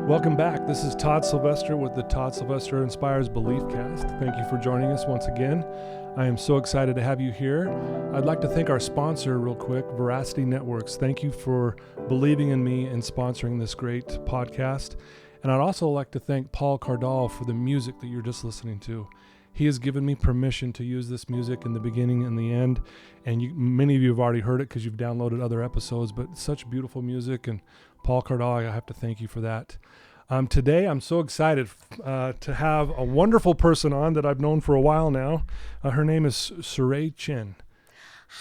Welcome back. This is Todd Sylvester with the Todd Sylvester Inspires Belief Cast. Thank you for joining us once again. I am so excited to have you here. I'd like to thank our sponsor real quick, Veracity Networks. Thank you for believing in me and sponsoring this great podcast. And I'd also like to thank Paul Cardall for the music that you're just listening to. He has given me permission to use this music in the beginning and the end. And many of you have already heard it because you've downloaded other episodes, but it's such beautiful music. And Paul Cardall, I have to thank you for that. Today, I'm so excited to have a wonderful person on that I've known for a while now. Her name is Surae Chinn.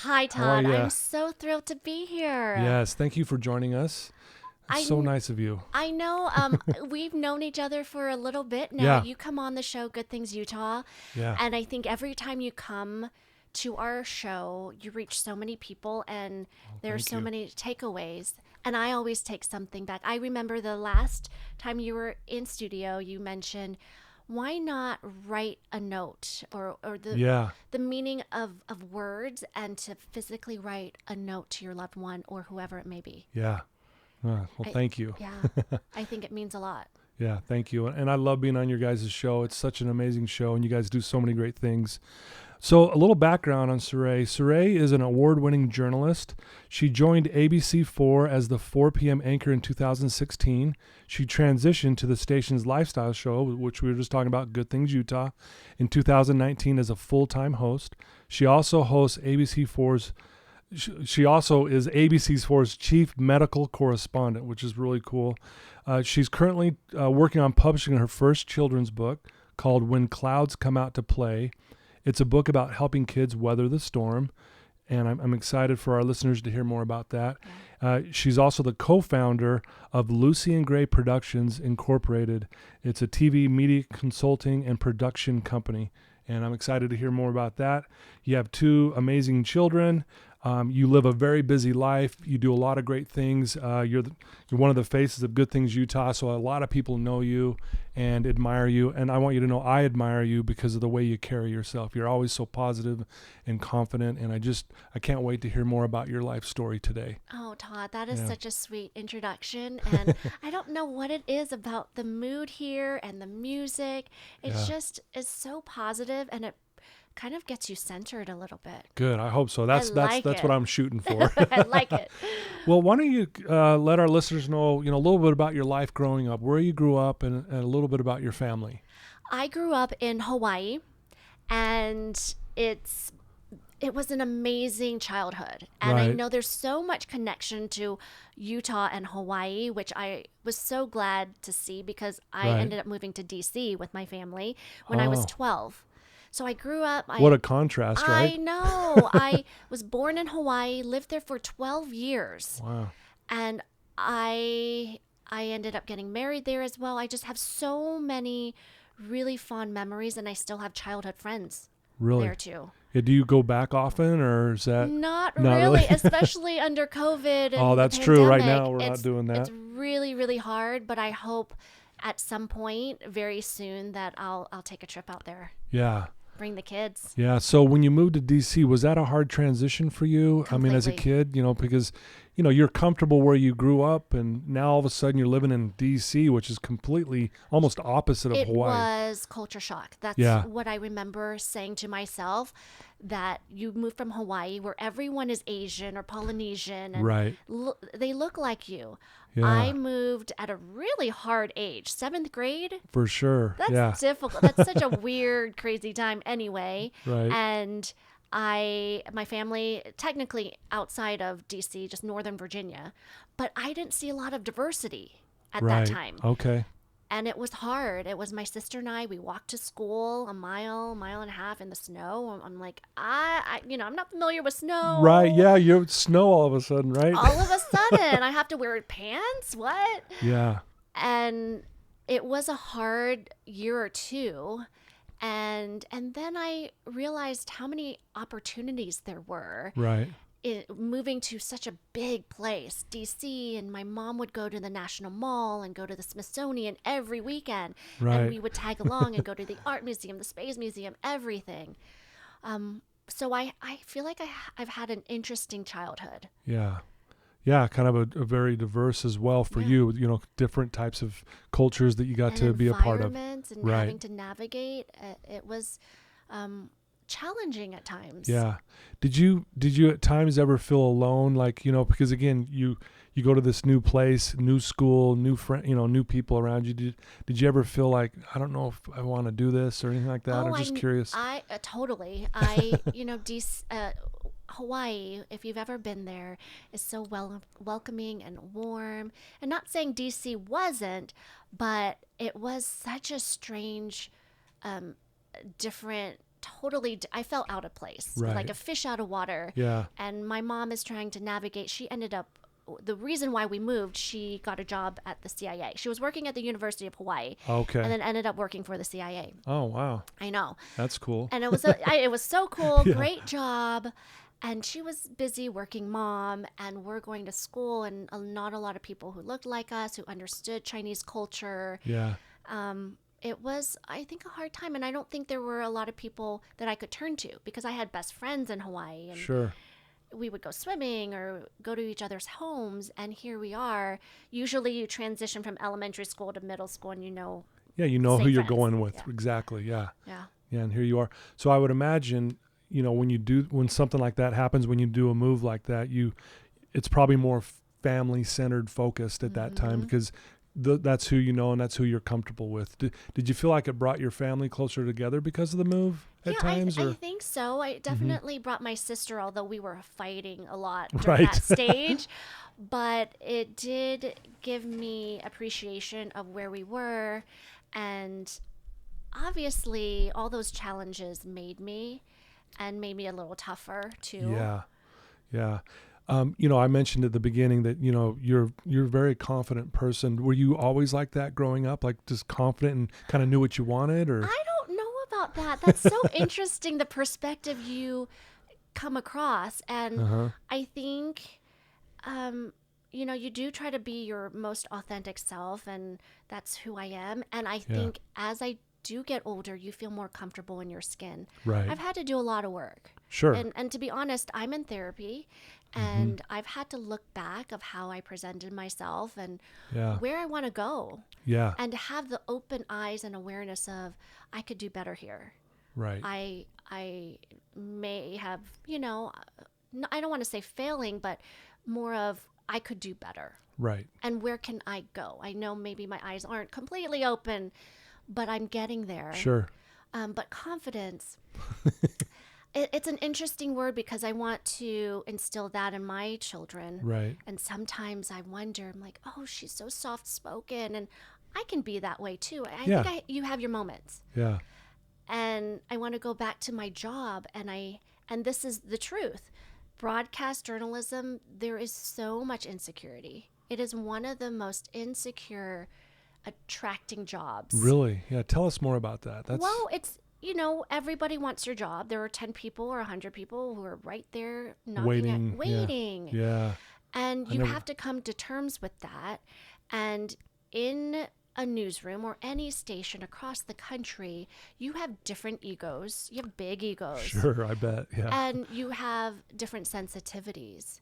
Hi, Todd. I'm so thrilled to be here. Yes, thank you for joining us. It's so nice of you. I know. We've known each other for a little bit now. Yeah. You come on the show, Good Things Utah. Yeah. And I think every time you come to our show, you reach so many people and there are so many takeaways. And I always take something back. I remember the last time you were in studio, you mentioned, why not write a note or the meaning of words and to physically write a note to your loved one or whoever it may be. Yeah. Well, thank you. Yeah. I think it means a lot. Yeah, thank you. And I love being on your guys' show. It's such an amazing show, and you guys do so many great things. So a little background on Surae. Surae is an award-winning journalist. She joined ABC4 as the 4 p.m. anchor in 2016. She transitioned to the station's lifestyle show, which we were just talking about, Good Things Utah, in 2019 as a full-time host. She also hosts ABC4's She also is ABC4's chief medical correspondent, which is really cool. She's currently working on publishing her first children's book called When Clouds Come Out to Play. It's a book about helping kids weather the storm, and I'm excited for our listeners to hear more about that. She's also the co-founder of Lucie Gray Productions, Incorporated. It's a TV media consulting and production company, and I'm excited to hear more about that. You have 2 amazing children. You live a very busy life. You do a lot of great things. You're one of the faces of Good Things Utah, so a lot of people know you and admire you. And I want you to know I admire you because of the way you carry yourself. You're always so positive and confident, and I can't wait to hear more about your life story today. Oh, Todd, that is such a sweet introduction. And I don't know what it is about the mood here and the music. It's just is so positive, and it kind of gets you centered a little bit. Good. I hope so. That's what I'm shooting for. I like it. Well, why don't you let our listeners know, a little bit about your life growing up, where you grew up, and a little bit about your family. I grew up in Hawaii, and it was an amazing childhood. And I know there's so much connection to Utah and Hawaii, which I was so glad to see because I ended up moving to DC with my family when I was 12. So I grew up. What a contrast, right? I know. I was born in Hawaii, lived there for 12 years. Wow. And I ended up getting married there as well. I just have so many really fond memories, and I still have childhood friends there too. Yeah, do you go back often, or is that not really? Especially under COVID. And that's the true. Right pandemic. now, we're not doing that. It's really, really hard, but I hope at some point very soon that I'll take a trip out there. Yeah. Bring the kids. Yeah. So when you moved to DC, was that a hard transition for you? Completely. I mean, as a kid, because, you're comfortable where you grew up, and now all of a sudden you're living in DC, which is completely almost opposite of Hawaii. It was culture shock. That's what I remember saying to myself, that you moved from Hawaii where everyone is Asian or Polynesian. And they look like you. Yeah. I moved at a really hard age, 7th grade. For sure. That's difficult. That's such a weird, crazy time anyway. Right. And my family, technically outside of DC, just Northern Virginia, but I didn't see a lot of diversity at that time. Okay. And it was hard. It was my sister and I. We walked to school a mile and a half in the snow. I'm like, I'm not familiar with snow. Right. Yeah. You snow all of a sudden, right? All of a sudden, I have to wear pants. What? Yeah. And it was a hard year or two. And then I realized how many opportunities there were. Right. Moving to such a big place, DC, and my mom would go to the National Mall and go to the Smithsonian every weekend. Right. And we would tag along and go to the Art Museum, the Space Museum, everything. So I feel like I've had an interesting childhood. Yeah. Yeah, kind of a very diverse as well for you, different types of cultures that you got to be a part of. Environments and Right. having to navigate. It was challenging at times. Yeah. Did you at times ever feel alone? Like, because again, you go to this new place, new school, new friend, new people around you. Did you ever feel like, I don't know if I want to do this or anything like that? I'm just curious. I totally. Hawaii, if you've ever been there, is so welcoming and warm. And not saying DC wasn't, but it was such a strange, different, I felt out of place, Right. like a fish out of water. Yeah. And my mom is trying to navigate. She ended up, the reason why we moved, she got a job at the CIA. She was working at the University of Hawaii. Okay. And then ended up working for the CIA. Oh, wow. I know. That's cool. And it was it was so cool. Yeah. Great job. And she was busy working mom, and we're going to school, and not a lot of people who looked like us, who understood Chinese culture. Yeah. It was, I think, a hard time. And I don't think there were a lot of people that I could turn to, because I had best friends in Hawaii. And Sure. we would go swimming or go to each other's homes. And here we are. Usually you transition from elementary school to middle school, and Yeah, you know who you're friends. going with. Yeah. Exactly. Yeah. Yeah. Yeah, and here you are. So I would imagine, when something like that happens, when you do a move like that, it's probably more family centered, focused at that time, because that's who you know and that's who you're comfortable with. Did you feel like it brought your family closer together because of the move at times? I think so. I definitely brought my sister, although we were fighting a lot during Right. that stage. But it did give me appreciation of where we were. And obviously, all those challenges made me a little tougher, too. Yeah. Yeah. I mentioned at the beginning that, you're a very confident person. Were you always like that growing up? Like just confident and kind of knew what you wanted, or? I don't know about that. That's so interesting, the perspective you come across. And I think, you do try to be your most authentic self, and that's who I am. And I think as I do get older, you feel more comfortable in your skin. Right. I've had to do a lot of work. Sure. And to be honest, I'm in therapy, and I've had to look back of how I presented myself and where I want to go. Yeah. And to have the open eyes and awareness of, I could do better here. Right. I may have, I don't want to say failing, but more of, I could do better. Right. And where can I go? I know maybe my eyes aren't completely open, but I'm getting there. Sure. But confidence, it's an interesting word, because I want to instill that in my children. Right. And sometimes I wonder, I'm like, oh, she's so soft-spoken, and I can be that way too. I think you have your moments. Yeah. And I want to go back to my job, and this is the truth. Broadcast journalism, there is so much insecurity. It is one of the most insecure attracting jobs. Really? Yeah. Tell us more about that. Well, it's, everybody wants your job. There are 10 people or 100 people who are right there waiting. Yeah. And you have to come to terms with that. And in a newsroom or any station across the country, you have different egos. You have big egos. Sure, I bet. Yeah. And you have different sensitivities.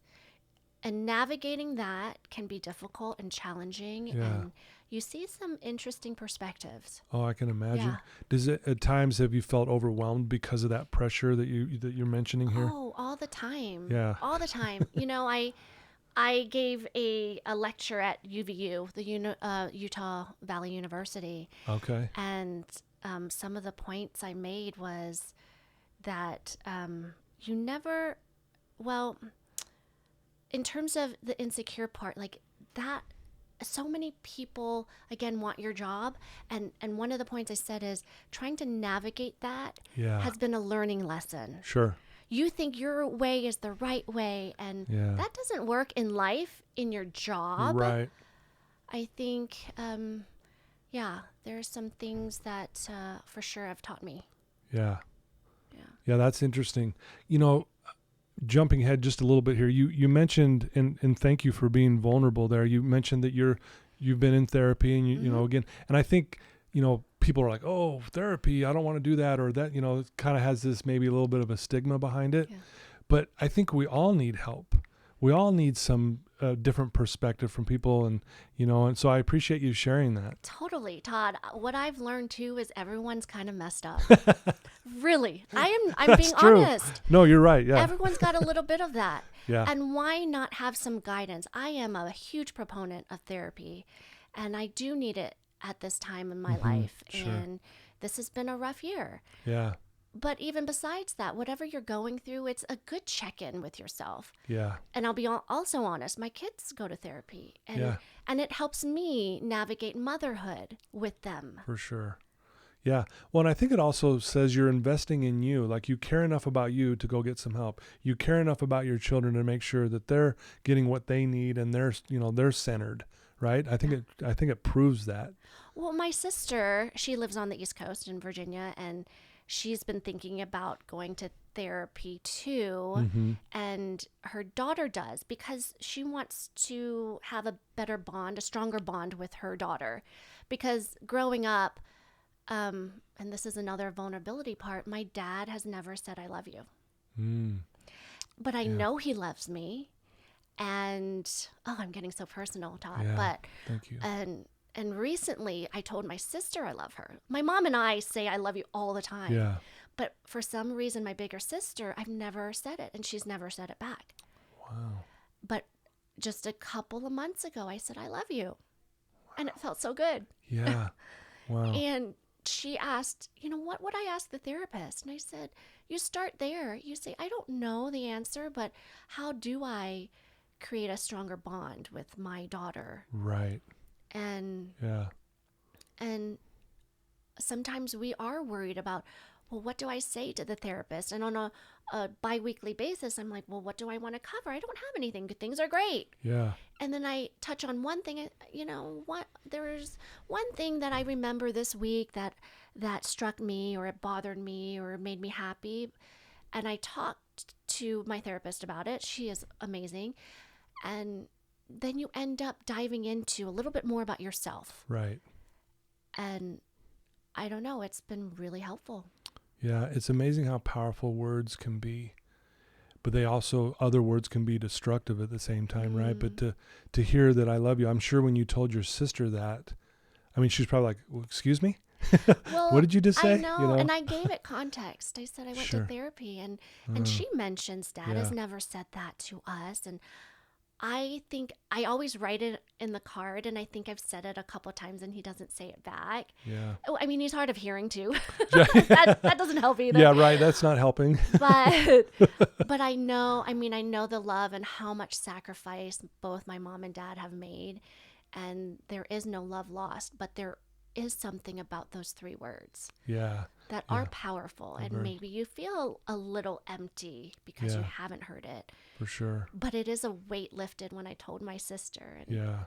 And navigating that can be difficult and challenging. Yeah. And you see some interesting perspectives. Oh, I can imagine. Yeah. Does it at times have you felt overwhelmed because of that pressure that you're mentioning here? Oh, all the time. Yeah. All the time. I gave a lecture at UVU, the Utah Valley University. Okay. And some of the points I made was that in terms of the insecure part, like that, so many people, again, want your job. And one of the points I said is trying to navigate that has been a learning lesson. Sure. You think your way is the right way, and that doesn't work in life, in your job. Right. I think, there are some things that for sure have taught me. Yeah. Yeah, that's interesting. Jumping ahead just a little bit here, you mentioned, and thank you for being vulnerable there. You mentioned that you've been in therapy, and you know, again, and I think, people are like, oh, therapy, I don't want to do that, or that, it kind of has this maybe a little bit of a stigma behind it. Yeah. But I think we all need help. we all need some different perspective from people, and so I appreciate you sharing that. Totally, Todd. What I've learned too is everyone's kind of messed up. Really. I'm being True. honest. No, you're right. Yeah. Everyone's got a little bit of that. Yeah. And why not have some guidance? I am a huge proponent of therapy, and I do need it at this time in my life. Sure. And this has been a rough year. Yeah. But even besides that, whatever you're going through, it's a good check-in with yourself. Yeah. And I'll be also honest, my kids go to therapy, Yeah. and it helps me navigate motherhood with them. For sure. Yeah. Well, and I think it also says you're investing in you. Like, you care enough about you to go get some help. You care enough about your children to make sure that they're getting what they need and they're centered, right? I think it proves that. Well, my sister, she lives on the East Coast in Virginia, and she's been thinking about going to therapy too. And her daughter does, because she wants to have a better bond, a stronger bond with her daughter. Because growing up, and this is another vulnerability part, my dad has never said, I love you. But I know he loves me. And, I'm getting so personal, Todd. Yeah. But, Thank you. And recently I told my sister I love her. My mom and I say I love you all the time. Yeah. But for some reason, my bigger sister, I've never said it, and she's never said it back. Wow. But just a couple of months ago, I said, I love you. Wow. And it felt so good. Yeah. Wow. And she asked, what would I ask the therapist? And I said, you start there. You say, I don't know the answer, but how do I create a stronger bond with my daughter? Right. And Yeah. And sometimes we are worried about, well, what do I say to the therapist? And on a bi-weekly basis, I'm like, well, what do I want to cover? I don't have anything. Things are great. Yeah. And then I touch on one thing, there's one thing that I remember this week that struck me, or it bothered me, or made me happy. And I talked to my therapist about it. She is amazing. And then you end up diving into a little bit more about yourself. Right. And I don't know, it's been really helpful. Yeah. It's amazing how powerful words can be, but other words can be destructive at the same time. Right. But to hear that I love you, I'm sure when you told your sister that, she's probably like, well, excuse me? Well, what did you just say? I know, and I gave it context. I said I went Sure. to therapy, and she mentions Dad has never said that to us. And I think I always write it in the card, and I think I've said it a couple of times, and he doesn't say it back. Yeah. Oh, he's hard of hearing too. that doesn't help either. Yeah, right. That's not helping. But I know the love and how much sacrifice both my mom and dad have made, and there is no love lost, but there is something about those 3 words. Yeah. That are powerful, and maybe you feel a little empty because you haven't heard it. For sure. But it is a weight lifted when I told my sister. And yeah.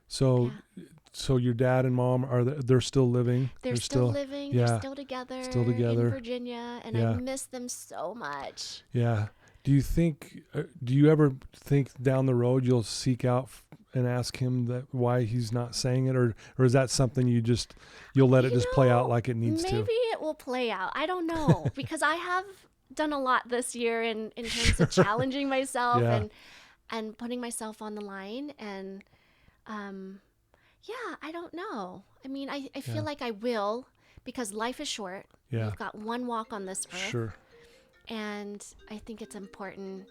So your dad and mom they're still living? They're still living. Yeah. They're still together. In Virginia, and I miss them so much. Yeah. Do you ever think down the road you'll seek out and ask him why he's not saying it, or is that something you'll let it just play out like it needs to? Maybe it will play out. I don't know, because I have done a lot this year in terms of challenging myself and putting myself on the line, and I don't know. I feel like I will, because life is short. Yeah. We've got one walk on this earth. Sure. And I think it's important.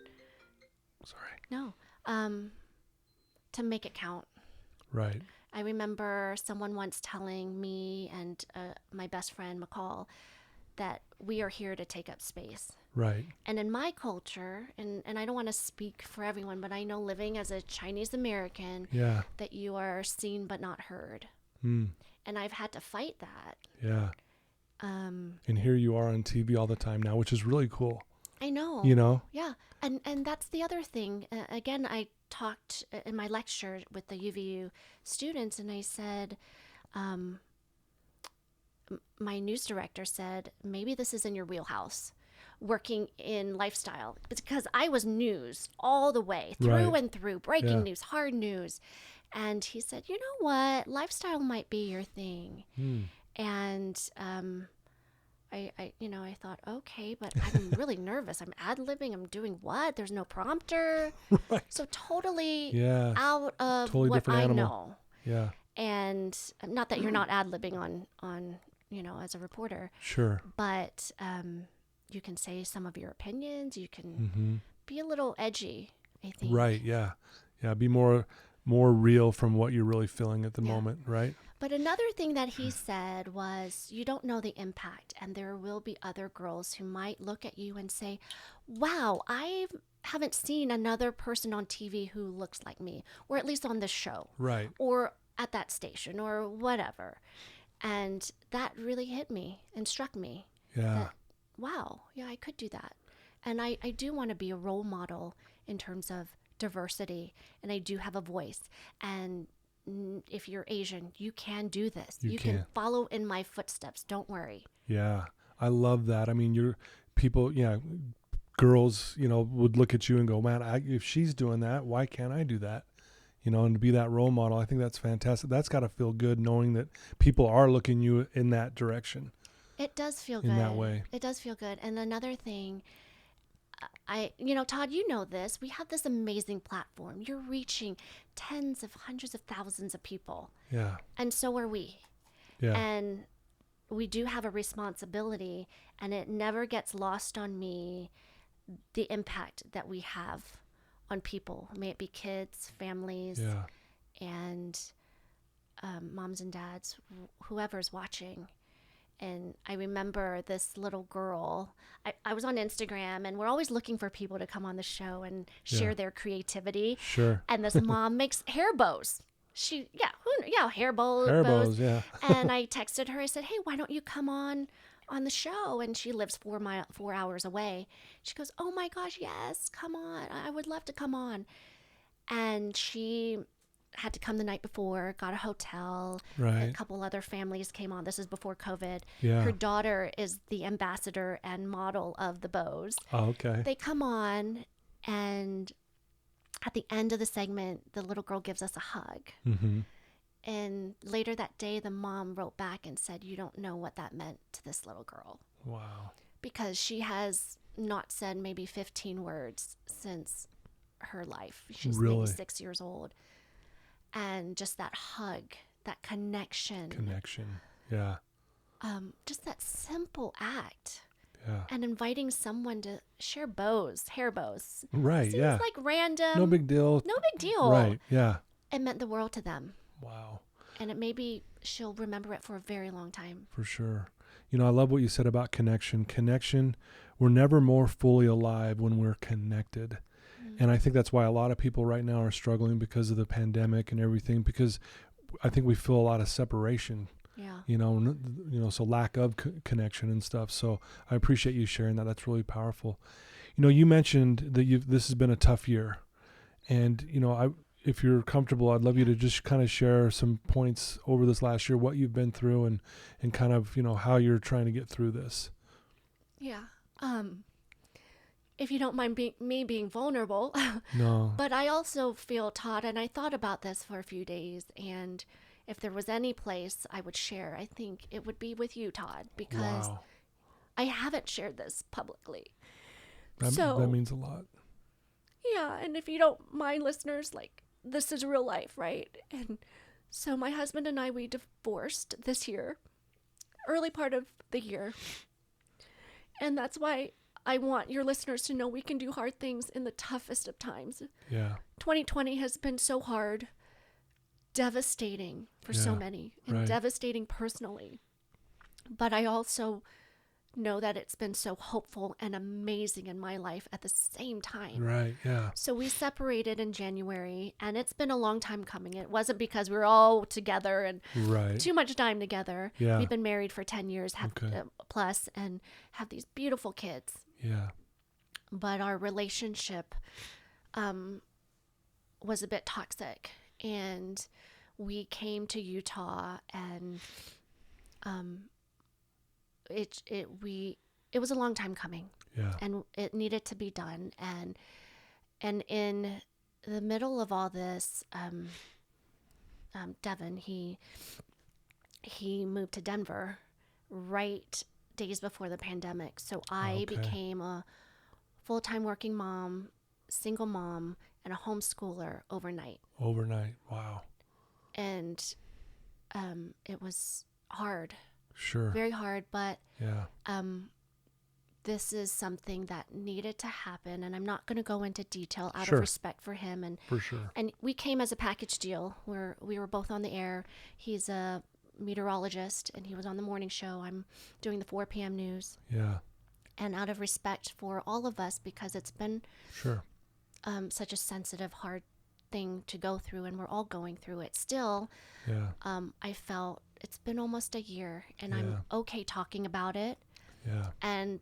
Sorry. No. To make it count. Right. I remember someone once telling me and my best friend, McCall, that we are here to take up space. Right. And in my culture, and I don't want to speak for everyone, but I know living as a Chinese American, that you are seen but not heard. And I've had to fight that. Yeah. And here you are on TV all the time now, which is really cool. I know. Yeah. And that's the other thing. Again, I talked in my lecture with the UVU students, and I said, my news director said, maybe this is in your wheelhouse, working in lifestyle. It's because I was news all the way, through and through, breaking news, hard news. And he said, you know what? Lifestyle might be your thing. And I thought, okay, but I'm really nervous. I'm ad-libbing. I'm doing what? There's no prompter. Right. So totally Yeah. out of Totally what different I animal. know. Yeah. And not that you're not ad-libbing on, as a reporter, Sure. but you can say some of your opinions. You can Mm-hmm. be a little edgy, I think. Right. Yeah. Yeah. Be more real from what you're really feeling at the Yeah. moment. Right. But another thing that he said was, you don't know the impact, and there will be other girls who might look at you and say, wow, I haven't seen another person on TV who looks like me, or at least on this show, Right. or at that station, or whatever. And that really hit me and struck me. Yeah. That, wow, yeah, I could do that. And I do want to be a role model in terms of diversity, and I do have a voice. And if you're Asian, you can do this. You can follow in my footsteps. Don't worry. Yeah. I love that. I mean, you're people, girls, would look at you and go, man, if she's doing that, why can't I do that? And to be that role model, I think that's fantastic. That's got to feel good knowing that people are looking you in that direction. It does feel good. In that way. It does feel good. And another thing, Todd, you know this. We have this amazing platform. You're reaching tens of hundreds of thousands of people. Yeah. And so are we. Yeah. And we do have a responsibility, and it never gets lost on me, the impact that we have on people. May it be kids, families, and moms and dads, whoever's watching. And I remember this little girl, I was on Instagram, and we're always looking for people to come on the show and share their creativity. Sure. And this mom makes hair bows. Hair bows. Hair bows, yeah. And I texted her, I said, hey, why don't you come on the show? And she lives 4 hours away. She goes, oh my gosh, yes, come on. I would love to come on. And she had to come the night before, got a hotel. Right. A couple other families came on. This is before COVID. Yeah. Her daughter is the ambassador and model of the bows. Oh, okay. They come on, and at the end of the segment, the little girl gives us a hug. Mm-hmm. And later that day, the mom wrote back and said, you don't know what that meant to this little girl. Wow. Because she has not said maybe 15 words since her life. She's maybe 6 years old. And just that hug, that connection. Yeah. Just that simple act. Yeah. And inviting someone to share hair bows. Right, Seems like random. No big deal. Right, yeah. It meant the world to them. Wow. And maybe she'll remember it for a very long time. For sure. I love what you said about connection. We're never more fully alive when we're connected. And I think that's why a lot of people right now are struggling because of the pandemic and everything, because I think we feel a lot of separation. Yeah. So lack of connection and stuff. So I appreciate you sharing that. That's really powerful. You mentioned that this has been a tough year, and if you're comfortable, I'd love you to just kind of share some points over this last year, what you've been through, and kind of how you're trying to get through this. Yeah. If you don't mind me being vulnerable. No. But I also feel, Todd, and I thought about this for a few days, and if there was any place I would share, I think it would be with you, Todd, because I haven't shared this publicly. That means a lot. Yeah, and if you don't mind, listeners, this is real life, right? And so my husband and I, we divorced this year, early part of the year. And that's why I want your listeners to know we can do hard things in the toughest of times. Yeah. 2020 has been so hard, devastating for so many, and devastating personally. But I also know that it's been so hopeful and amazing in my life at the same time. Right, yeah. So we separated in January, and it's been a long time coming. It wasn't because we were all together and too much time together. Yeah. We've been married for 10 years plus and have these beautiful kids. Yeah. But our relationship was a bit toxic, and we came to Utah, and it was a long time coming. Yeah. And it needed to be done, and in the middle of all this, Devin, he moved to Denver right days before the pandemic. So I Okay. became a full-time working mom, single mom, and a homeschooler overnight. Overnight. Wow. And it was hard, Sure. very hard, but Yeah. this is something that needed to happen, and I'm not going to go into detail out Sure. of respect for him. And For sure. we came as a package deal where we were both on the air. He's a meteorologist, and he was on the morning show. I'm doing the 4 p.m. news. Yeah. And out of respect for all of us, because it's been Sure. such a sensitive, hard thing to go through, and we're all going through it still. Yeah. I felt it's been almost a year, and Yeah. I'm okay talking about it. Yeah. And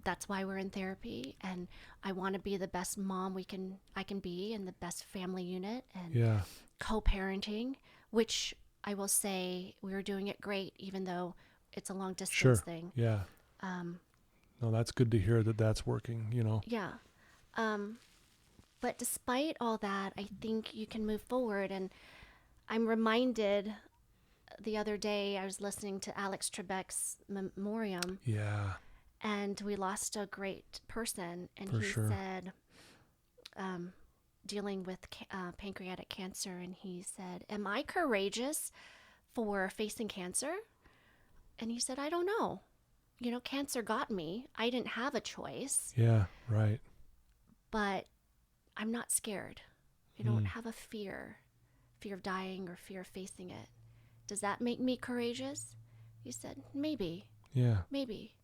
that's why we're in therapy, and I want to be the best mom I can be, and the best family unit, and Yeah. co-parenting, which I will say we were doing it great, even though it's a long distance Sure. thing. Yeah. No, that's good to hear that that's working, you know. Yeah. But despite all that, I think you can move forward. And I'm reminded the other day, I was listening to Alex Trebek's memoriam, Yeah. and we lost a great person. And For he sure. said, dealing with pancreatic cancer, and he said, "Am I courageous for facing cancer?" And he said, "I don't know. You know, cancer got me. I didn't have a choice, Yeah. Right. but I'm not scared. I don't have a fear of dying or fear of facing it. Does that make me courageous?" He said, "Maybe, Yeah. maybe."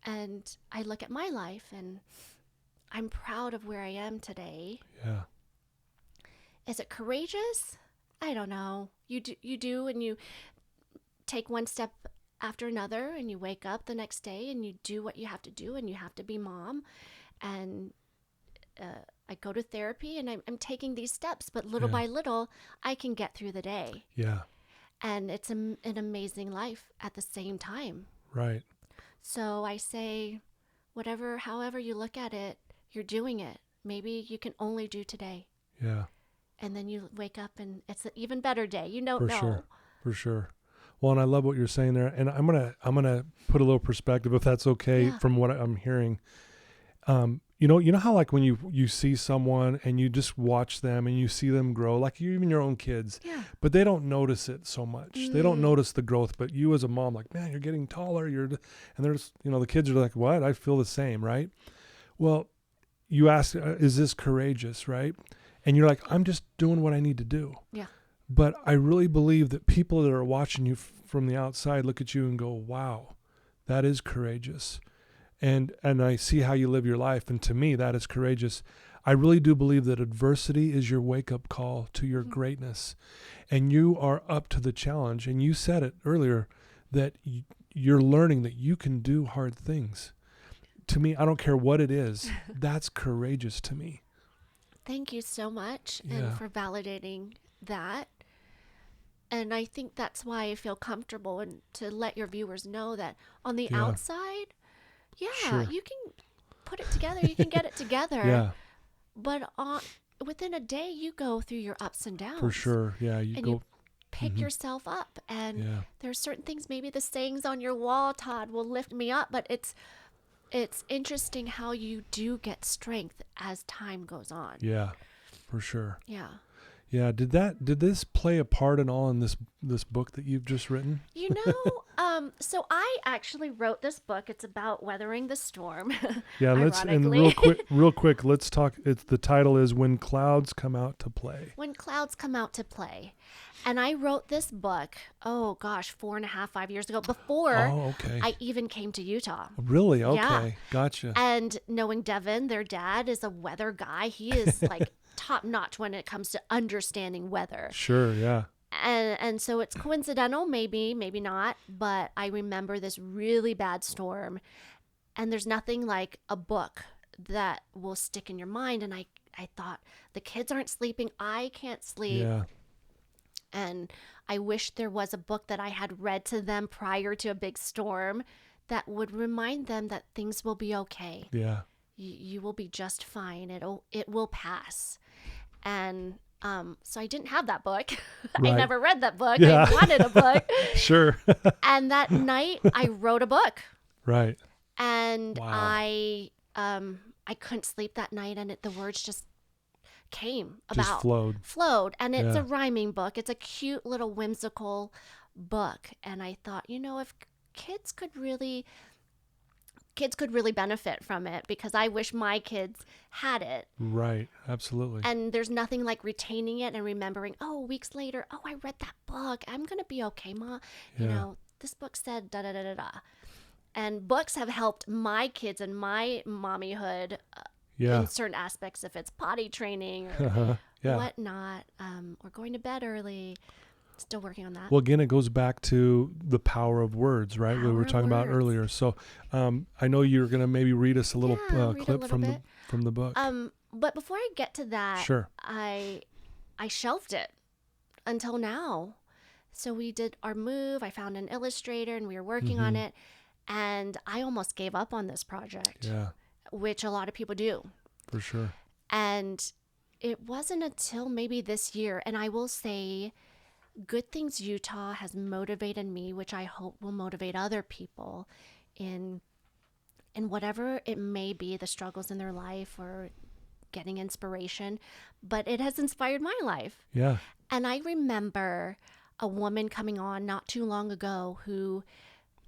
And I look at my life, and I'm proud of where I am today. Yeah. Is it courageous? I don't know. You do, and you take one step after another, and you wake up the next day, and you do what you have to do, and you have to be mom. And I go to therapy, and I'm taking these steps, but little Yeah. by little, I can get through the day. Yeah. And it's an amazing life at the same time. Right. So I say, however you look at it, you're doing it. Maybe you can only do today. Yeah. And then you wake up, and it's an even better day. You don't For know. sure. For sure. Well, and I love what you're saying there. And I'm gonna put a little perspective, if that's okay, Yeah. from what I'm hearing. You know how like when you see someone and you just watch them and you see them grow, like even your own kids, Yeah. but they don't notice it so much. They don't notice the growth, but you as a mom, like, man, you're getting taller. And there's, the kids are like, what? I feel the same, right? Well, you ask, is this courageous, right? And you're like, I'm just doing what I need to do. Yeah. But I really believe that people that are watching you from the outside look at you and go, wow, that is courageous. And I see how you live your life. And to me, that is courageous. I really do believe that adversity is your wake-up call to your greatness. And you are up to the challenge. And you said it earlier that you're learning that you can do hard things. To me, I don't care what it is. That's courageous to me. Thank you so much, Yeah. and for validating that. And I think that's why I feel comfortable and to let your viewers know that on the Yeah. outside, Sure. you can put it together. You can get it together. Yeah, But within a day, you go through your ups and downs. for sure. Yeah, you And go. you pick yourself up. And Yeah. there are certain things, maybe the sayings on your wall, Todd, will lift me up. But it's interesting how you do get strength as time goes on. Yeah, for sure. Yeah. Yeah. Did this play a part at all in this book that you've just written? So I actually wrote this book. It's about weathering the storm. Yeah. And ironically. real quick, let's talk. The title is When Clouds Come Out to Play. When Clouds Come Out to Play. And I wrote this book, 4.5, 5 years ago, before Oh, okay. I even came to Utah. Really? Okay. Yeah. Gotcha. And knowing Devin, their dad, is a weather guy, he is like top notch when it comes to understanding weather. Sure. Yeah. And so it's coincidental, maybe not, but I remember this really bad storm, and there's nothing like a book that will stick in your mind. And I thought, the kids aren't sleeping, I can't sleep. Yeah. And I wish there was a book that I had read to them prior to a big storm that would remind them that things will be okay. Yeah. You will be just fine. It will pass. And so I didn't have that book. I Right. never read that book. Yeah. I wanted a book. Sure. And that night I wrote a book. Right. And Wow. I couldn't sleep that night, and the words just came Just about, flowed. and it's Yeah. a rhyming book. It's a cute little whimsical book, and I thought, if kids could really benefit from it, because I wish my kids had it. Right. Absolutely. And there's nothing like retaining it and remembering, oh, weeks later, oh, I read that book. I'm going to be okay, Ma. Yeah. This book said da da da da da. And books have helped my kids and my mommyhood Yeah. in certain aspects, if it's potty training or Yeah. whatnot, or going to bed early. Still working on that. Well, again, it goes back to the power of words, right? We Power were of talking about words. earlier. So, I know you're going to maybe read us a little Yeah, read a clip little bit. from the book. But before I get to that, Sure. I shelved it until now. So we did our move. I found an illustrator and we were working on it. And I almost gave up on this project, Yeah, which a lot of people do. for sure. And it wasn't until maybe this year, and I will say, Good Things Utah has motivated me, which I hope will motivate other people in whatever it may be, the struggles in their life or getting inspiration. But it has inspired my life. Yeah. And I remember a woman coming on not too long ago who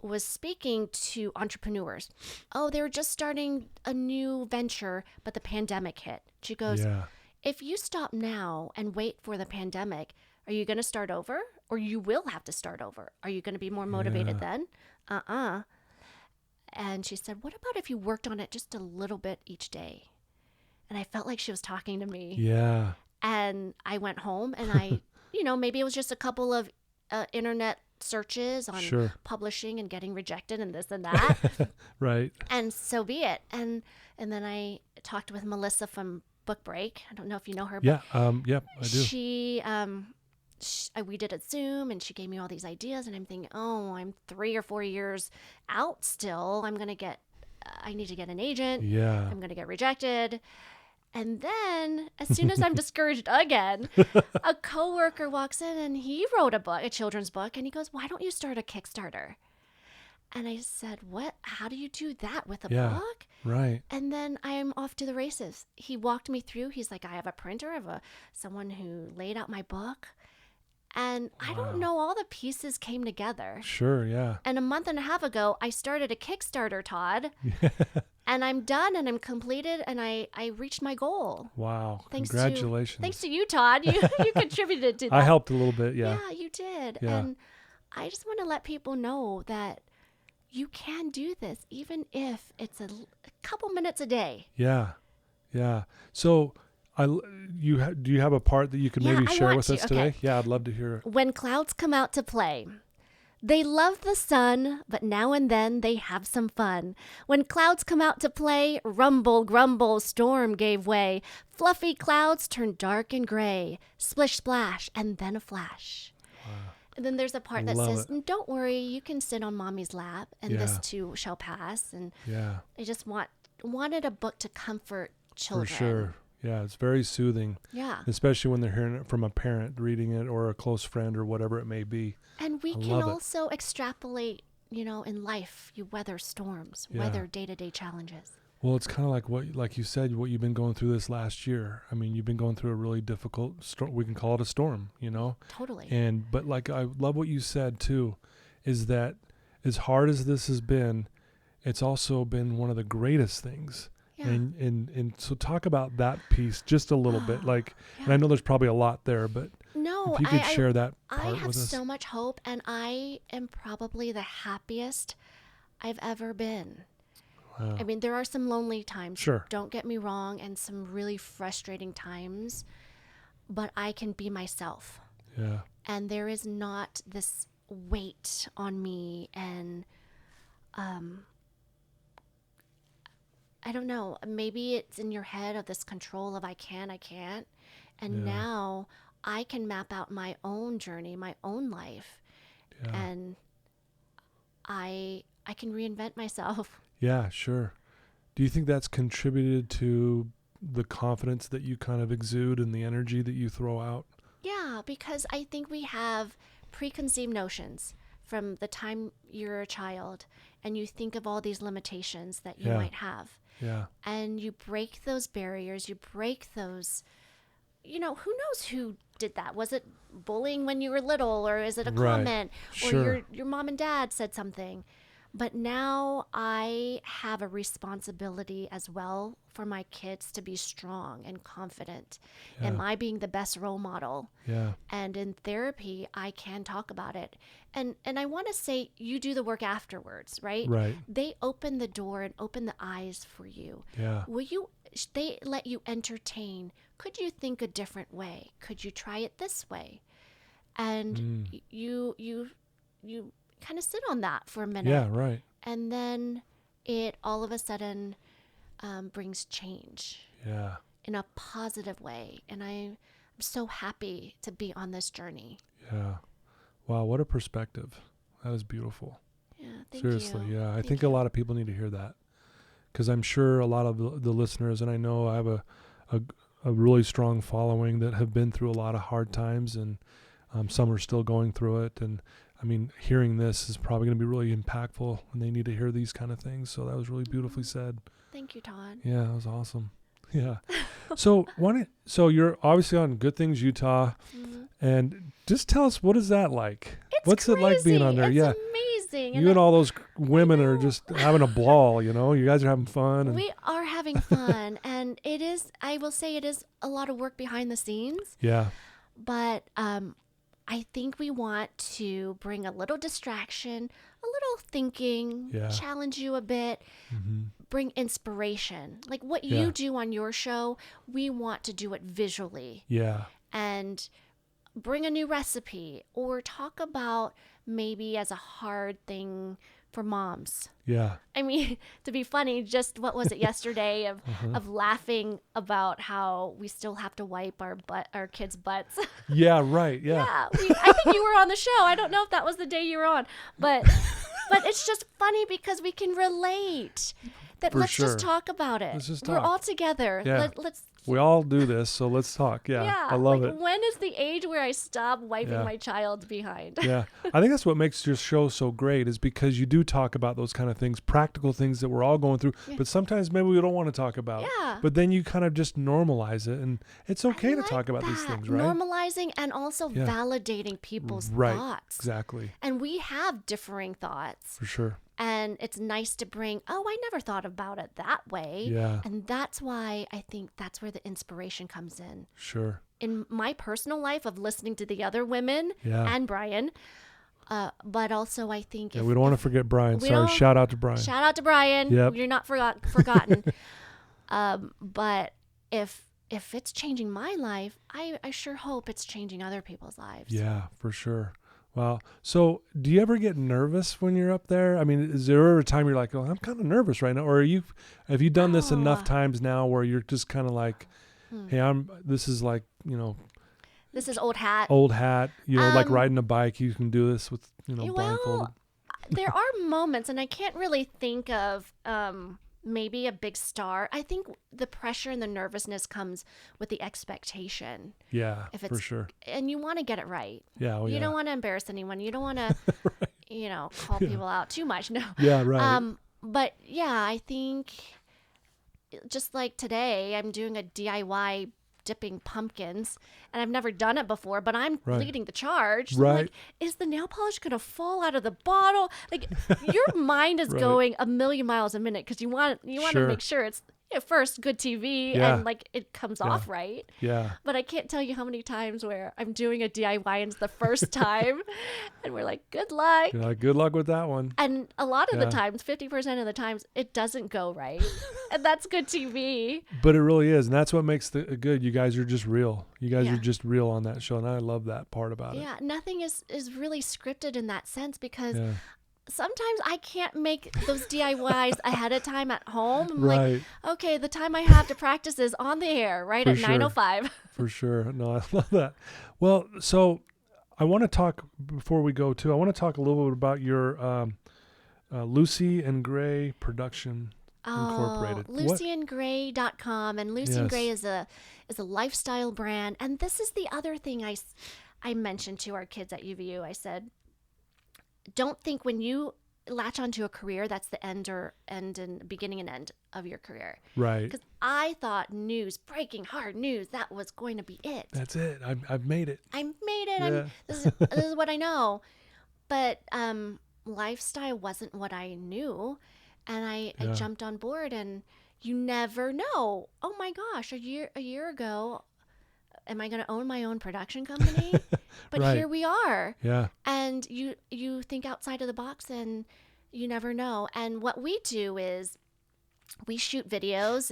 was speaking to entrepreneurs. Oh, they were just starting a new venture, but the pandemic hit. She goes, Yeah. if you stop now and wait for the pandemic, are you going to start over? Or you will have to start over. Are you going to be more motivated then? And she said, what about if you worked on it just a little bit each day? And I felt like she was talking to me. Yeah. And I went home and I, maybe it was just a couple of internet searches on Sure. publishing and getting rejected and this and that. Right. And so be it. And then I talked with Melissa from Book Break. I don't know if you know her. Yeah. Yep, I do. She, we did a Zoom and she gave me all these ideas and I'm thinking, oh, I'm 3 or 4 years out still. I need to get an agent. Yeah. I'm going to get rejected. And then, as soon as I'm discouraged again, a coworker walks in and he wrote a children's book, and he goes, why don't you start a Kickstarter? And I said, what? How do you do that with a book? Right. And then I am off to the races. He walked me through. He's like, I have a printer, someone who laid out my book. And I don't know, all the pieces came together. Sure, yeah. And a month and a half ago, I started a Kickstarter, Todd. And I'm done and I'm completed and I reached my goal. Wow. Thanks Congratulations. to you, Todd. You contributed to that. I helped a little bit, yeah. Yeah, you did. Yeah. And I just want to let people know that you can do this, even if it's a couple minutes a day. Yeah. Yeah. So, do you have a part that you could maybe share with us today? Okay. Yeah, I'd love to hear it. When clouds come out to play, they love the sun, but now and then they have some fun. When clouds come out to play, rumble, grumble, storm gave way. Fluffy clouds turned dark and gray. Splish, splash, and then a flash. Wow. And then there's a part that says, don't worry, you can sit on mommy's lap, and this too shall pass. And I just wanted a book to comfort children. For sure. Yeah, it's very soothing. Yeah. Especially when they're hearing it from a parent reading it or a close friend or whatever it may be. And we can also extrapolate, in life, you weather storms, weather day-to-day challenges. Well, it's kind of like you said, what you've been going through this last year. I mean, you've been going through a really difficult storm. We can call it a storm, Totally. But I love what you said too, is that as hard as this has been, it's also been one of the greatest things. Yeah. And so talk about that piece just a little bit. And I know there's probably a lot there, but if you could share that part with us. I have so much hope, and I am probably the happiest I've ever been. Wow. I mean, there are some lonely times. Sure. Don't get me wrong, and some really frustrating times, but I can be myself. Yeah. And there is not this weight on me, and I don't know, maybe it's in your head of this control of I can't. And now I can map out my own journey, my own life. Yeah. And I can reinvent myself. Yeah, sure. Do you think that's contributed to the confidence that you kind of exude and the energy that you throw out? Yeah, because I think we have preconceived notions from the time you're a child and you think of all these limitations that you Yeah. might have. Yeah. And you break those barriers, you break those, who knows who did that? Was it bullying when you were little, or is it a Right. comment, Sure. or your mom and dad said something? But now I have a responsibility as well for my kids to be strong and confident. Yeah. Am I being the best role model? Yeah. And in therapy, I can talk about it. And I want to say, you do the work afterwards, right? Right. They open the door and open the eyes for you. Yeah. They let you entertain. Could you think a different way? Could you try it this way? And you kind of sit on that for a minute. Yeah. Right. And then it all of a sudden brings change Yeah. in a positive way. And I'm so happy to be on this journey. Yeah. Wow. What a perspective. That is beautiful. Yeah, thank Seriously. you. Yeah. I Thank think you. a lot of people need to hear that, because I'm sure a lot of the listeners, and I know I have a really strong following that have been through a lot of hard times, and some are still going through it. And I mean, hearing this is probably going to be really impactful, and they need to hear these kind of things. So that was really beautifully said. Thank you, Todd. Yeah, that was awesome. Yeah. So you're obviously on Good Things Utah, and just tell us, what is that like? It's What's it like being on there? It's Yeah. amazing. You and all those women are know. just having a ball, You guys are having fun. And We are having fun, and I will say it is a lot of work behind the scenes, yeah. but I think we want to bring a little distraction, a little thinking, Yeah. challenge you a bit, bring inspiration. Like what Yeah. you do on your show, we want to do it visually Yeah. and bring a new recipe, or talk about maybe as a hard thing for moms. Yeah. I mean, to be funny, just what was it yesterday of laughing about how we still have to wipe our kids' butts. Yeah. Right. Yeah. Yeah, I think you were on the show. I don't know if that was the day you were on, but it's just funny because we can relate. That For let's sure. just talk about it. Let's just We're talk. all together. Yeah. Let's. We all do this, so let's talk. Yeah. I love like, it. When is the age where I stop wiping Yeah. my child behind? Yeah. I think that's what makes your show so great, is because you do talk about those kind of things, practical things that we're all going through, but sometimes maybe we don't want to talk about. Yeah. But then you kind of just normalize it, and it's okay I to like talk about these that. things, right? Normalizing and also Yeah. validating people's Right. thoughts. Exactly. And we have differing thoughts. For sure. And it's nice to bring, I never thought about it that way. Yeah. And that's why I think that's where the inspiration comes in. Sure. In my personal life of listening to the other women Yeah. and Brian, but also I think Yeah, we don't want to forget Brian. we Sorry. don't- Shout out to Brian. shout out to Brian. Yep. You're not forgotten. But if it's changing my life, I sure hope it's changing other people's lives. Yeah, for sure. Wow. So do you ever get nervous when you're up there? I mean, is there ever a time you're like, I'm kind of nervous right now? Or have you done this enough times now where you're just kind of like, hey, this is like, This is old hat. old hat, like Um, riding a bike, you can do this with, blindfolded. Well, there are moments, and I can't really think of maybe a big star. I think the pressure and the nervousness comes with the expectation. Yeah, If for it's- sure. And you want to get it right. Yeah. Oh, You yeah. don't want to embarrass anyone. You don't want to, call people out too much. No. Yeah, right. But yeah, I think just like today, I'm doing a DIY dipping pumpkins, and I've never done it before, but I'm Right. leading the charge. So I'm Right. like, is the nail polish going to fall out of the bottle? Like your mind is Right. going a million miles a minute because you want Sure. to make sure it's first good TV Yeah. and like it comes off right. Yeah. But I can't tell you how many times where I'm doing a DIY and it's the first time and we're like, good luck. You're like, good luck with that one. And a lot of Yeah. the times, 50% of the times, it doesn't go right. And that's good TV. But it really is. And that's what makes it good. You guys are just real. You guys Yeah. are just real on that show. And I love that part about it. Yeah, nothing is really scripted in that sense because Yeah. sometimes I can't make those DIYs ahead of time at home. I'm Right. like, okay, the time I have to practice is on the air, right For at sure. 9:05. For sure. No, I love that. Well, so I want to talk, before we go too, I want to talk a little bit about your Lucie and Gray Production Incorporated. Oh, LucieandGray.com, and Lucie and Gray is a lifestyle brand. And this is the other thing I mentioned to our kids at UVU. I said, don't think when you latch onto a career, that's the end and beginning and end of your career. Right. Because I thought news, breaking hard news, that was going to be it. That's it. I've made it. I made it. Yeah. This is what I know. But lifestyle wasn't what I knew. And I jumped on board, and you never know. Oh my gosh, a year ago, am I going to own my own production company? But Right. here we are. Yeah. And you think outside of the box, and you never know. And what we do is we shoot videos,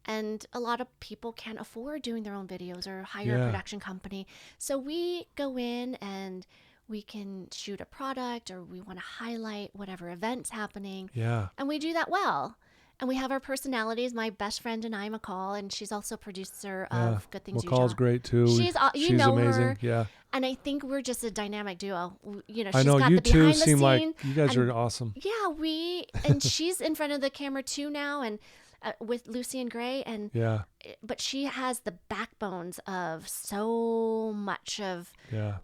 and a lot of people can't afford doing their own videos or hire a production company. So we go in and we can shoot a product, or we want to highlight whatever event's happening. Yeah. And we do that well. And we have our personalities. My best friend and I, McCall, and she's also producer of Good Things You McCall's Shot. great too. She's know amazing. her. Yeah. And I think we're just a dynamic duo. You know, I she's know got you the two behind the seem like scene. you guys and are awesome. Yeah, and she's in front of the camera too now, and with Lucie and Gray, and Yeah. but she has the backbones of so much of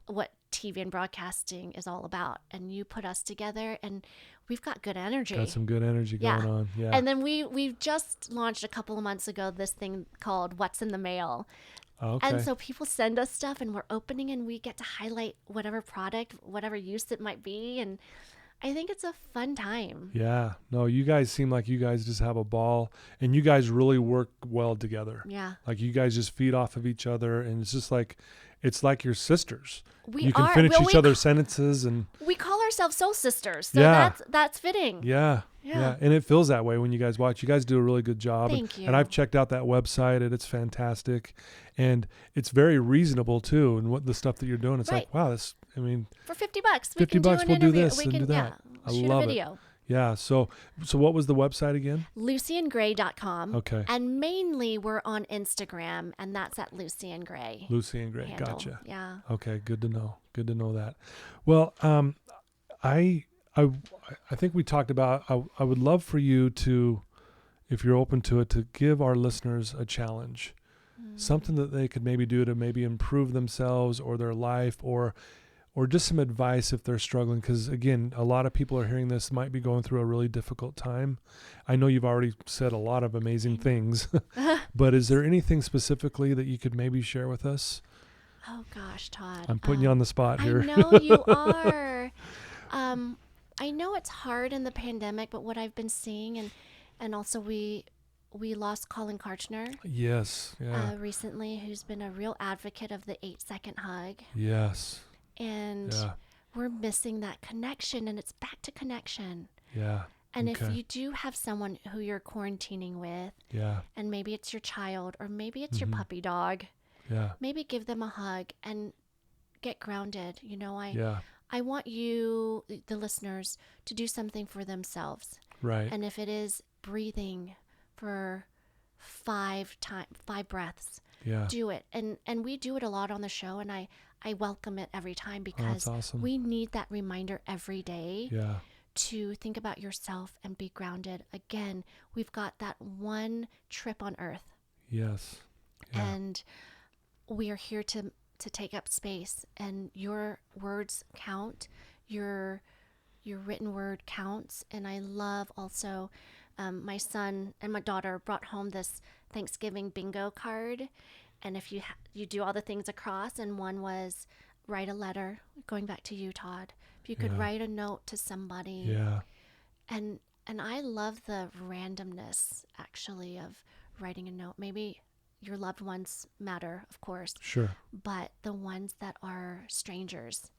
what TV and broadcasting is all about. And you put us together, and we've got good energy. Got some good energy going on. Yeah. And then we've just launched a couple of months ago this thing called What's in the Mail. Okay. And so people send us stuff, and we're opening, and we get to highlight whatever product, whatever use it might be. And I think it's a fun time. Yeah. No, you guys seem like you guys just have a ball, and you guys really work well together. Yeah. Like you guys just feed off of each other, and it's just like, it's like you're sisters. We you can are. finish Well, each other's sentences, and we call ourselves Soul Sisters. So that's fitting. yeah. And it feels that way when you guys watch. You guys do a really good job. Thank you. And I've checked out that website, and it's fantastic. And it's very reasonable too. And what the stuff that you're doing, it's like, wow, this, I mean, for $50, we can we'll do this and do that. Yeah, I shoot love a video. Yeah. So what was the website again? LucieandGray.com. Okay. And mainly we're on Instagram, and that's at Lucie and Gray. Lucie and Gray. Handle. Gotcha. Yeah. Okay. Good to know. Good to know that. Well, I think we talked about, I would love for you to, if you're open to it, to give our listeners a challenge, something that they could maybe do to maybe improve themselves or their life, or just some advice if they're struggling. Because again, a lot of people are hearing this, might be going through a really difficult time. I know you've already said a lot of amazing things, but is there anything specifically that you could maybe share with us? Oh gosh, Todd. I'm putting you on the spot here. I know you are. I know it's hard in the pandemic, but what I've been seeing, and also we lost Colin Karchner. Yes. Yeah. Recently, who's been a real advocate of the 8-second hug. Yes. And we're missing that connection, and it's back to connection. Yeah. And if you do have someone who you're quarantining with, and maybe it's your child, or maybe it's your puppy dog, maybe give them a hug and get grounded. You know, I want you, the listeners, to do something for themselves. Right. And if it is breathing for 5 breaths, do it. And we do it a lot on the show, and I welcome it every time, because awesome. We need that reminder every day to think about yourself and be grounded. Again, we've got that one trip on earth. Yes. Yeah. And we are here to take up space, and your words count, your written word counts. And I love also, my son and my daughter brought home this Thanksgiving bingo card, and if you do all the things across, and one was write a letter, going back to you, Todd, if you could write a note to somebody. And I love the randomness, actually, of writing a note. Maybe your loved ones matter, of course. Sure. But the ones that are strangers.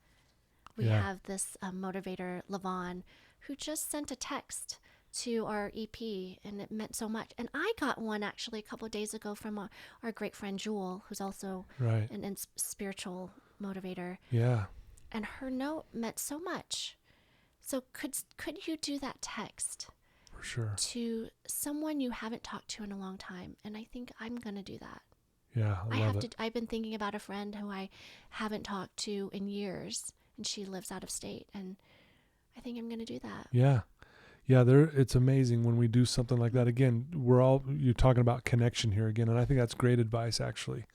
We have this motivator, Levon, who just sent a text to our EP, and it meant so much. And I got one actually a couple of days ago from our great friend Jewel, who's also an spiritual motivator. Yeah. And her note meant so much. So could you do that text? For sure. To someone you haven't talked to in a long time? And I think I'm going to do that. Yeah, I love it. I've been thinking about a friend who I haven't talked to in years, and she lives out of state, and I think I'm going to do that. Yeah. Yeah, it's amazing when we do something like that. Again, you're talking about connection here again, and I think that's great advice, actually.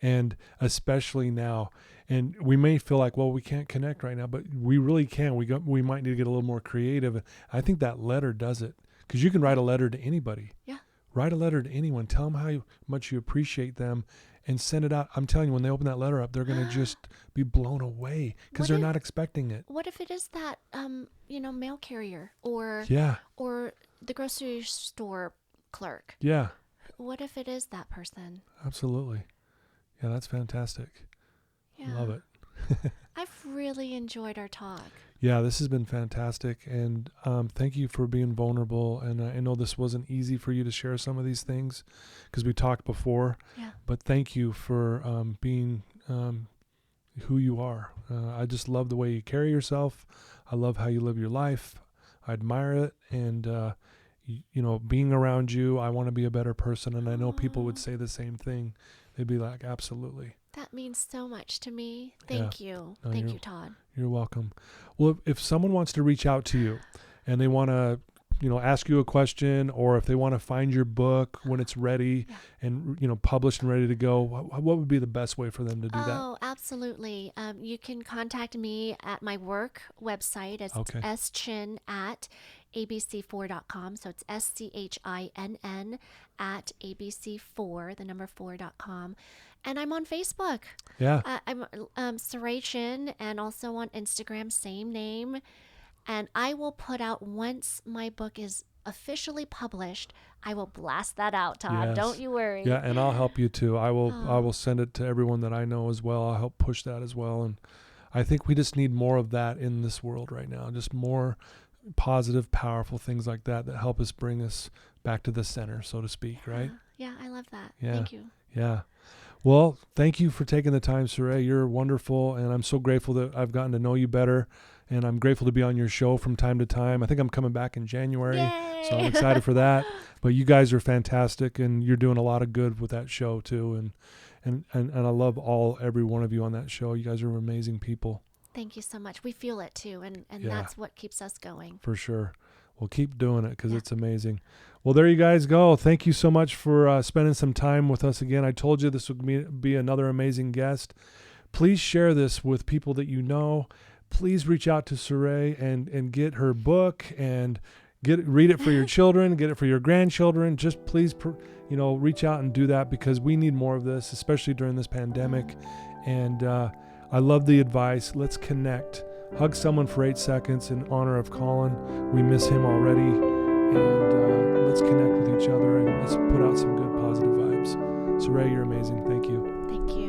And especially now, and we may feel like, well, we can't connect right now, but we really can. We might need to get a little more creative. I think that letter does it, because you can write a letter to anybody. Yeah. Write a letter to anyone. Tell them how much you appreciate them, and send it out. I'm telling you, when they open that letter up, they're going to just be blown away, because they're not expecting it. What if it is that, mail carrier or the grocery store clerk? Yeah. What if it is that person? Absolutely. Yeah, that's fantastic. Yeah. Love it. I've really enjoyed our talk. Yeah, this has been fantastic. And thank you for being vulnerable. And I know this wasn't easy for you to share some of these things, because we talked before. Yeah. But thank you for being who you are. I just love the way you carry yourself. I love how you live your life. I admire it. And, being around you, I want to be a better person. And I know people would say the same thing. They'd be like, absolutely. That means so much to me. Thank you. No, Thank you, Todd. You're welcome. Well, if someone wants to reach out to you and they want to, ask you a question, or if they want to find your book when it's ready and, published and ready to go, what would be the best way for them to do that? Oh, absolutely. You can contact me at my work website. It's schinn@abc4.com. So it's SCHINN at abc4, the number 4.com. And I'm on Facebook. Yeah. I'm Surae Chinn, and also on Instagram, same name. And I will put out, once my book is officially published, I will blast that out, Todd. Yes. Don't you worry. Yeah, and I'll help you too. I will send it to everyone that I know as well. I'll help push that as well. And I think we just need more of that in this world right now. Just more positive, powerful things like that help us bring us back to the center, so to speak, right? Yeah, I love that. Yeah. Thank you. Yeah. Well, thank you for taking the time, Surae. You're wonderful, and I'm so grateful that I've gotten to know you better, and I'm grateful to be on your show from time to time. I think I'm coming back in January, Yay! so I'm excited for that. But you guys are fantastic, and you're doing a lot of good with that show too, and I love every one of you on that show. You guys are amazing people. Thank you so much. We feel it too, and that's what keeps us going. For sure. Well, keep doing it, because it's amazing. Well, there you guys go. Thank you so much for spending some time with us again. I told you this would be another amazing guest. Please share this with people that you know. Please reach out to Surae and get her book, and read it for your children, get it for your grandchildren. Just please, reach out and do that, because we need more of this, especially during this pandemic. And I love the advice. Let's connect. Hug someone for 8 seconds in honor of Colin. We miss him already. And let's connect with each other, and let's put out some good positive vibes. Surae, you're amazing. Thank you. Thank you.